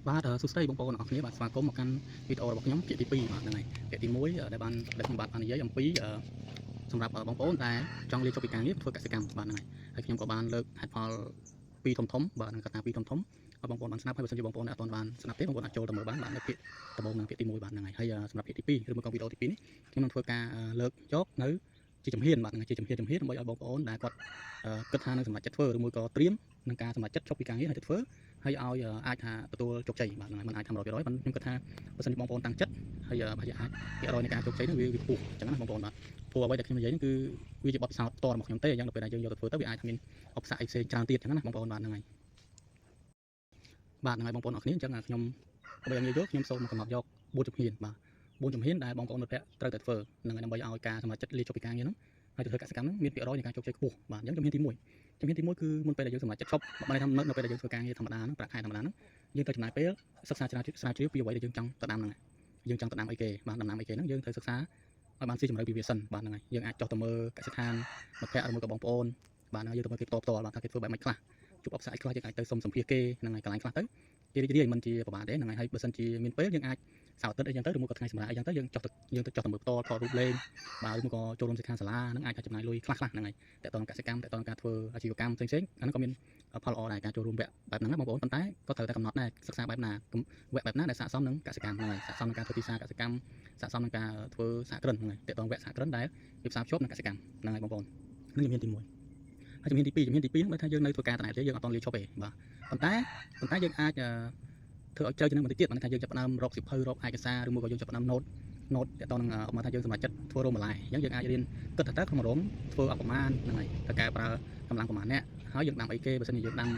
បាទសួស្តីបងប្អូនអរគ្នាបាទស្វាគមន៍មកកាន់វីដេអូរបស់ខ្ញុំភាគទី2បាទហ្នឹងហើយភាគទី1ដែលខ្ញុំបាននិយាយអំពីសម្រាប់បងប្អូនដែលចង់លាចុះពីការងារធ្វើកសិកម្មបាទហ្នឹងហើយខ្ញុំក៏បានលើកហេតុផលពីរធំបាទនឹងកត្តាពីរធំឲ្យបងប្អូនបានស្ដាប់ហើយបើសិនជាបងប្អូនអត់ទាន់បានស្ដាប់ទេបងប្អូនអាចចូលទៅមើលបានបាទនៅភាគដំបូងនឹងភាគទី1បាទហ្នឹងហើយសម្រាប់ភាគទី2ឬមកក៏វីដេអូទី2នេះខ្ញុំនឹងធ្វើការលើកយកនៅជាជំហានបាទហ្នឹងជាជំហានដើម្បីឲ្យបងប្អូនដែលគាត់គិតថានឹងសម្រាប់ចិត្តធ្វើឬមួយក៏ត្រៀមនឹងការសម្រាប់ចិត្តចុះពីការងារហើយទៅធ្វើហើយឲ្យអាចថាទទួលជោគជ័យបាទហ្នឹងហើយមិនអាចថា 100% ប៉ុន្តែខ្ញុំគិតថាបើសិនជាបងប្អូនតាំងចិត្តហើយប្រហែលជាអាចភាគរយនៃការជោគជ័យហ្នឹងវាខ្ពស់អញ្ចឹងណាបងប្អូនបាទព្រោះអ្វីដែលខ្ញុំនិយាយហ្នឹងគឺវាជាបទពិសោធន៍ផ្ទាល់របស់ខ្ញុំទេអញ្ចឹងដល់ពេលដែលយើងយកទៅធ្វើទៅវាអាចមានឧបសគ្គអីផ្សេងច្រើនទៀតអញ្ចឹងណាបងប្អូនបាទហ្នឹងហើយបងប្អូនអរគ្នាអញ្ចឹងខ្ញុំដើម្បីឲ្យងាយយល់ខ្ញុំសូមកំណត់យក4ជំហានបាទ4ជំហានដែលបងប្អូនមិត្តភក្តិត្រូវតែធ្វើនឹងដើម្បីឲ្យការសម្រេចចិត្តលាចុះពីការងារហ្នឹងហើយទៅធ្វើកសិកម្មហ្នឹងមានភាគរយនៃការជោគជ័យខ្ពស់បាទអញ្ចឹងជំហានទី1គឺមុនពេលដែលយើងសម្រេចចិត្តឈប់បើថានៅពេលដែលយើងធ្វើការងារធម្មតាហ្នឹងប្រាក់ខែធម្មតាហ្នឹងយើងត្រូវចំណាយពេលសិក្សាស្រាវជ្រាវពីអ្វីដែលយើងចង់ទៅដាំហ្នឹងយើងចង់ទៅដាំអីគេបាទដំណាំអីគេហ្នឹងយើងត្រូវសិក្សាឲ្យបានស៊ីជម្រៅពីវាសិនបាទហ្នឹងហើយយើងអាចចុះទៅមើលកសិដ្ឋានមិត្តភក្តិឬមួយក៏បងប្អូនបាទហ្នឹងយើងទៅមើលគេផ្ទាល់បាទថាគេធ្វើបែបម៉េចខ្លះជួបឧបសគ្គអីខ្លះយើងអាចទៅសុំសម្ភាសគេហ្នឹងហើយកន្លែងខ្លះទៅគេរីករាយមិនជាប្រហែលទេហ្នឹងហើយបើសិនជាមានពេលយើងអាចសៅរ៍អាទិត្យអីចឹងទៅឬមួយក៏ថ្ងៃសម្រាប់អីចឹងទៅយើងចុះទៅមើលផ្ទាល់ថតរូបលេងបាទឬមួយក៏ចូលរួមសិក្ខាសាលាហ្នឹងអាចចំណាយលុយខ្លះហ្នឹងហើយតើតើកសិកម្មតើតើការធ្វើអាជីវកម្មផ្សេងអាហ្នឹងក៏មានផលល្អដែរការចូលរួមវគ្គបែបហ្នឹងណាបងប្អូនប៉ុន្តែក៏ត្រូវតែកំណត់ដែរសិក្សាបែបណាវគ្គបែបណាដែលស័ក្តិសមនឹងកសិកម្មហ្នឹងហើយស័ក្តិសមនឹងការធ្វើទីផ្សារកសិកម្មស័ក្តិសមនឹងការធ្វើសហគ្រិនហ្នឹងហើយតើតើវគ្គសហគ្រិនដែលវាផ្សារភ្ជាប់នឹងកសិកម្មហ្នឹងហើយបងប្អូននឹងជំហានទី1ហើយជំហានទី2ហ្នឹងបើថាយើងនៅធ្វើការតំណែងទេយើងអត់តន់លាឈប់ទេបាទប៉ុន្តែយើងអាចធ្វើឲ្យជ្រៅជាងនេះបន្តិចទៀតបើថាយើងចាប់ផ្ដើមរកសិភៅរកឯកសារឬមួយក៏យើងចាប់ផ្ដើមណូតតទៅនឹងមកថាយើងសម្រេចចិត្តធ្វើរោងបន្លែអញ្ចឹងយើងអាចរៀនគិតថាតើក្នុងរោងធ្វើអត់ប្រមាណហ្នឹងហើយតើកែប្រើកម្លាំងប្រមាណអ្នកហើយយើងដាំអីគេបើសិនជាយើងដាំ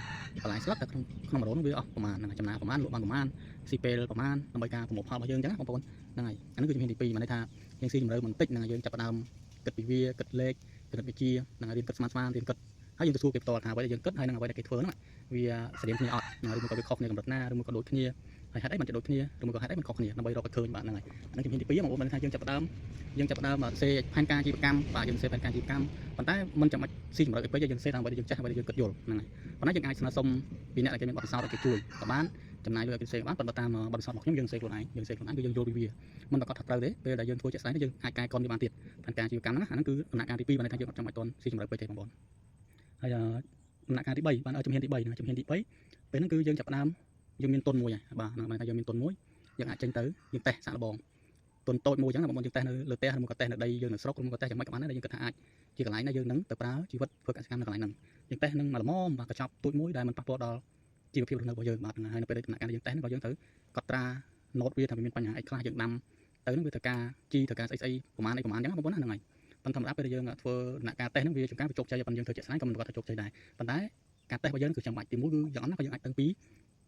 បន្លែស្លឹកតែក្នុងរោងវាអស់ប្រមាណហ្នឹងហើយចំណាយប្រមាណលក់បានប្រមាណស៊ីពេលប្រមាណដើម្បីការប្រមូលផលរបស់យើងអញ្ចឹងណាបងប្អូនហ្នឹងហើយអានេះគឺជំហានទី2មានន័យថាយើងស៊ីជម្រៅបន្តិចហ្នឹងហើយយើងចាប់ផ្ដើមគិតពីវាគិតលេខគិតវិទ្យាហ្នឹងហើយរៀនគិតស្មានរៀនគិតហើយយើងទៅសួរគេផ្ទាល់ថាអ្វីដែលយើងគិតហើយនឹងអ្វីដែលគេធ្វើហ្នឹងវាស្រៀងគ្នាអត់ឬមួយក៏វាខុសគ្នាកម្រិតណាឬមួយក៏ដូចគ្នាហើយហេតុអីមិនដូចគ្នាឬមួយក៏ហេតុអីមិនខុសគ្នាដើម្បីរកឲ្យឃើញបាទហ្នឹងហើយអានឹងជំហានទី2បងប្អូនបានថាយើងចាប់ផ្ដើមសេផែនការអាជីវកម្មបាទយើងសេផែនការអាជីវកម្មប៉ុន្តែមិនចាំបាច់ស៊ីជម្រៅអីពេកយើងសេតាមអ្វីដែលយើងចេះអ្វីដែលយើងគិតយល់ហ្នឹងហើយប៉ុន្តែយើងអាចស្នើសុំពីអ្នកដែលគេមានបទពិសោធន៍ឲ្យគេជួយក៏បានចំណាយលុយឲ្យគេសេបានប៉ុន្តែតាមបទពិសោធន៍របស់ខ្ញុំយើងសេខ្លួនឯងគឺយើងយល់ពីវាមិនប្រកាសថាត្រូវទេពេលដែលយើងធ្វើជាក់ស្ដែងយើងអាចកែកនវាបានទៀតផែនការអាជីវកម្មណាអាហ្នឹងគឺដំណាក់កាលទី2បានថាយើងអត់ចាំបាច់តន់ស៊ីជម្រៅពេកទេបងប្អូនហើយដំណាក់កាលទី3បានជំហានទី3ណាជំហានទី3ពេលហ្នឹងគឺយើងចាប់ផ្ដើមយើងមានទុនមួយហើយបាទហ្នឹងបានថាយើងមានទុនមួយយើងអាចចេញទៅយើងតេស្តសាកល្បងទុនតូចមួយអញ្ចឹងបងប្អូនយើងតេស្តនៅលើផ្ទះឬមកក៏តេស្តនៅដីយើងនៅស្រុកឬមកក៏តេស្តយ៉ាងម៉េចក៏បានដែរយើងគិតថាអាចជាកន្លែងដែលយើងនឹងទៅប្រើជីវិតធ្វើកសិកម្មនៅកន្លែងហ្នឹងយើងតេស្តនឹងមកល្មមបាទកញ្ចប់ទូចមួយដែលមិនប៉ះពាល់ដល់ជីវភាពរស់នៅរបស់យើងបាទហើយនៅពេលដំណាក់កាលដែលយើងតេស្តហ្នឹងក៏យើងទៅកត់ត្រាណូតវាថាវាមានបញ្ហាអីខ្លះយើងដាំទៅហ្នឹងវាត្រូវការជីត្រូវការស្អីប្រមាណអីអញ្ចឹងបងប្អូនណាហ្នឹងហើយប៉ុន្តែធម្មតាពេលដែលយើងធ្វើដំណាក់កាលតេស្តហ្នឹងវាជួនកាលវាជោគជ័យប៉ុន្តែយើងធ្វើជាក់ស្ដែងក៏មិនប្រកាសថាជោគជ័យដែរប៉ុន្តែការតេស្តរបស់យើងគឺចាំបាច់ទី1គឺយ៉ាងអត់ណាក៏យើងអាចដឹងពី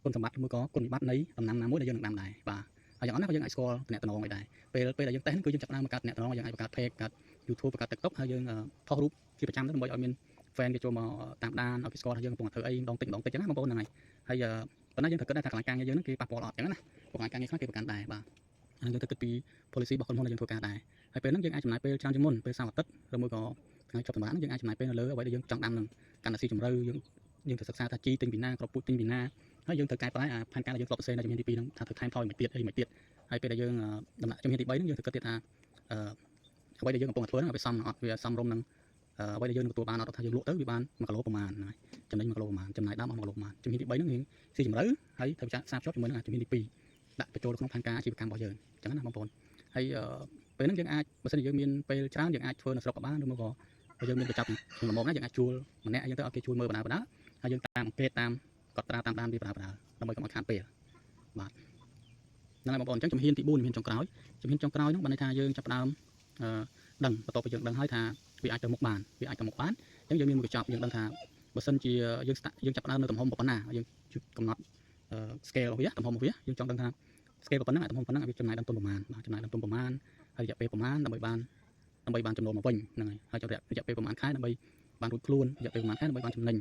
គុណសម្បត្តិឬមួយក៏គុណវិបត្តិនៃដំណាំណាមួយដែលយើងនឹងដាំដែរបាទហើយយ៉ាងអត់ណាក៏យើងអាចស្គាល់តំណែងអីដែរពេលដែលយើងតេស្តហ្នឹងគឺយើងចាប់ផ្ដើមបង្កើតតំណែងយើងអាចបង្កើត page បង្កើត YouTube បង្កើត TikTok ហើយយើងថតរូបជាប្រចាំទៅដើម្បីឲ្យមាន fan គេចូលមកតាមដានឲ្យគេស្គាល់ថាយើងកំពុងធ្វើអីម្ដងតិចអញ្ចឹងណាបងប្អូនហ្នឹងហើយប៉ុន្តែយើងត្រូវគិតដែរថាកន្លែងការងារយើងហ្នឹងគេប៉ះពាល់អត់អញ្ចឹងណាកន្លែងការងារខ្លះគេប្រកាន់ដែរបាទហើយយើងត្រូវគិតពី policy របស់ក្រុមហ៊ុនដែលយើងធ្វើការដែរហើយពេលហ្នឹងយើងអាចចំណាយពេលច្រើនជាងមុនពេលសៅរ៍អាទិត្យឬមួយក៏ថ្ងៃជប់សម្រាប់ហ្នឹងយើងអាចចំណាយពេលនៅលើអ្វីដែលយើងចង់ដាំហ្នឹងកាន់តែស៊ីជម្រៅយើងត្រូវសិក្សាថាជីទិញពីណាគ្រាប់ពូជទិញពីណាហើយយើងត្រូវកែប្រែផែនការដែលយើងធ្លាប់សរសេរនៅជំហានទី2ហ្នឹងថាត្រូវថែមថយមួយទៀតហើយពេលដែលយើងដំណាក់ជំហានទី3ហ្នឹងយើងត្រូវគិតទៀតថាអ្វីដែលយើងកំពុងធ្វើហ្នឹងវាសមអត់វាសមរម្យនឹងអ្វីដែលយើងនឹងទទួលបានអត់ថាយើងលក់ទៅវាបាន1គីឡូប្រមាណហ្នឹងហើយចំណេញ1គីឡូប្រមាណចំណាយដើមអស់1គីឡូប្រមាណជំហានទី3ហ្នឹងយើងស៊ីជម្រៅហើយត្រូវផ្សារភ្ជាប់ជាមួយនឹងជំហានទី2ដាក់បញ្ចូលក្នុងផែនការអាជីវកម្មរបស់យើងអញ្ចឹងណាបងប្អូនហើយពេលហ្នឹងយើងអាចបើសិនជាយើងមានពេលច្រើនយើងអាចធ្វើនៅស្រុកក៏បានឬមកក៏បើយើងមានបញ្ចប់ពីក្នុងមកណាយើងអាចជួលម្នាក់អញ្ចឹងទៅឲ្យគេជួយមើលបណ្ដាហើយយើងតាមអង្កេតតាមកត់ត្រាតាមដានវាបណ្ដាដើម្បីកុំឲ្យខាតពេលបាទហ្នឹងហើយបងប្អូនអញ្ចឹងជំហានទី4ជំហានចុងក្រោយហ្នឹងបានន័យថាយើងចាប់ផ្ដើមដឹងបន្ទាប់ពីយើងដឹងហើយថាវាអាចទៅមុខបានអញ្ចឹងយើងមានមួយកញ្ចប់យើងដឹងថាបើសិនជាយើងចាប់ផ្ដើមនៅទំហំប៉ុណ្ណាយើងកំណត់ scale របស់វាទំហំរបស់វាយើងចង់ដឹងថា scale ប៉ុណ្ណឹងទំហំប៉ុណ្ណឹងវាចំណាយដើមទុនប្រមាណបាទចំណាយដើមទុនប្រមាណហើយរយៈពេលប្រមាណដើម្បីបានចំណូលមកវិញហ្នឹងហើយរយៈពេលប្រមាណខែដើម្បីបានរួចខ្លួនរយៈពេលប្រមាណខែដើម្បីបានចំណេញ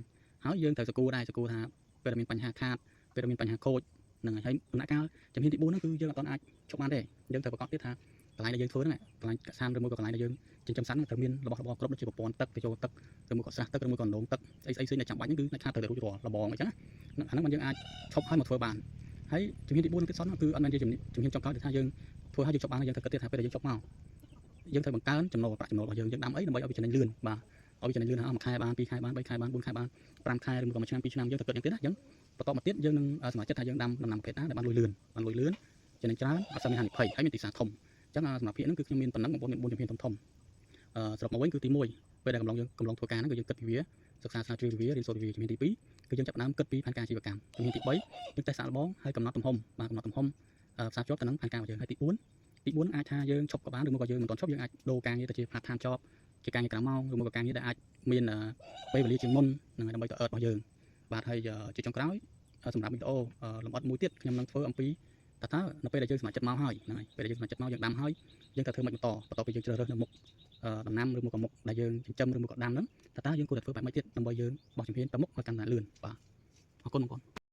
ហើយយើងត្រូវសកួរថាពេលដែលមានបញ្ហាខាតពេលដែលមានបញ្ហាខូចហ្នឹងហើយដំណាក់កាលជំហានទី4ហ្នឹងគឺយើងអត់ទាន់អាចជប់បានទេយើងត្រូវប្រកបទៀតថាកន្លែងដែលយើងធ្វើហ្នឹងកន្លែងកសានឬមួយក៏កន្លែងដែលយើងចិញ្ចឹមសត្វហ្នឹងត្រូវមានរបស់គ្រប់ដូចជាប្រព័ន្ធទឹកទៅចូលទឹកឬមួយក៏ស្រះទឹកឬមួយក៏ដងទឹកស្អីដែលចាំបាច់ហ្នឹងគឺអ្នកខាតត្រូវតែរួចរាល់របងអញ្ចឹងអាហ្នឹងមិនយើងអាចឈប់ហើយមកធ្វើបាន ហើយជំហានទី4ទៀតសោះគឺអត់មែនជាជំហានចុងក្រោយដែលថាយើងធ្វើឲ្យយើងចប់បានយើងត្រូវគិតទៀតថាពេលដែលយើងចប់មកយើងត្រូវបង្កើនចំណូលប្រាក់ចំណូលរបស់យើងដាំអីដើម្បីឲ្យវាចំណេញលឿនបាទឲ្យវាចំណេញលឿនមួយខែបាន2ខែបាន3ខែបាន4ខែបាន5ខែឬមួយឆ្នាំ2ឆ្នាំយើងត្រូវគិតយ៉ាងទៀតណាអញ្ចឹងបន្តមកទៀតយើងនឹងសម្រេចចិត្តថាយើងដាំដំណាំប្រភេទណាដែលបានលុយលឿនចំណេញច្រើនអត់សូវមានហានិភ័យហើយមានទីផ្សារធំអញ្ចឹងសម្រាប់ភាគហ្នឹងគឺខ្ញុំមានប៉ុណ្ណឹងបងប្អូនមាន4ជំហានធំសរុបមកវិញគឺទី1ពេលដែលកំឡុងធ្វើការហ្នឹងគឺយើងគិតពីវាសិក្សាស្រាវជ្រាវពីវារៀនសូត្រពីវាជំហានទី2គឺយើងចាប់ផ្ដើមគិតពីផែនការអាជីវកម្មជំហានទី3យើងតេស្តសាកល្បងហើយកំណត់ទំហំបាទកំណត់ទំហំផ្សារភ្ជាប់ទៅនឹងផែនការរបស់យើងហើយទី4អាចថាយើងឈប់ក៏បានឬមកក៏យើងមិនទាន់ឈប់យើងអាចដូរការងារទៅជា part time job ជាការងារក្រៅម៉ោងឬមកក៏ការងារដែលអាចមានពេលវេលាជាងមុនហ្នឹងហើយដើម្បីទៅអឺតរបស់យើងបាទហើយជាចុងក្រោយសម្រាប់វីដេអូលម្អិតមួយទៀតខ្ញុំនឹងធ្វើអំពីតើនៅពេលដែលយើងសម្រេចចិត្តមកហើយហ្នឹងហើយពេលដែលយើងសម្រេចចិត្តមកយើងដាំហើយយើងត្រូវធ្វើម៉េចបន្តពីយើងជ្រើសរើសនៅមុខដំណាំឬមកក៏មុខដែលយើងចិញ្ចឹមឬមកក៏ដាំហ្នឹងតើយើងគួរតែធ្វើបែបម៉េចទៀតដើម្បីយើងបោះជំហានទៅមុខឲ្យកាន់តែលឿនបាទអរគុណបងប្អូន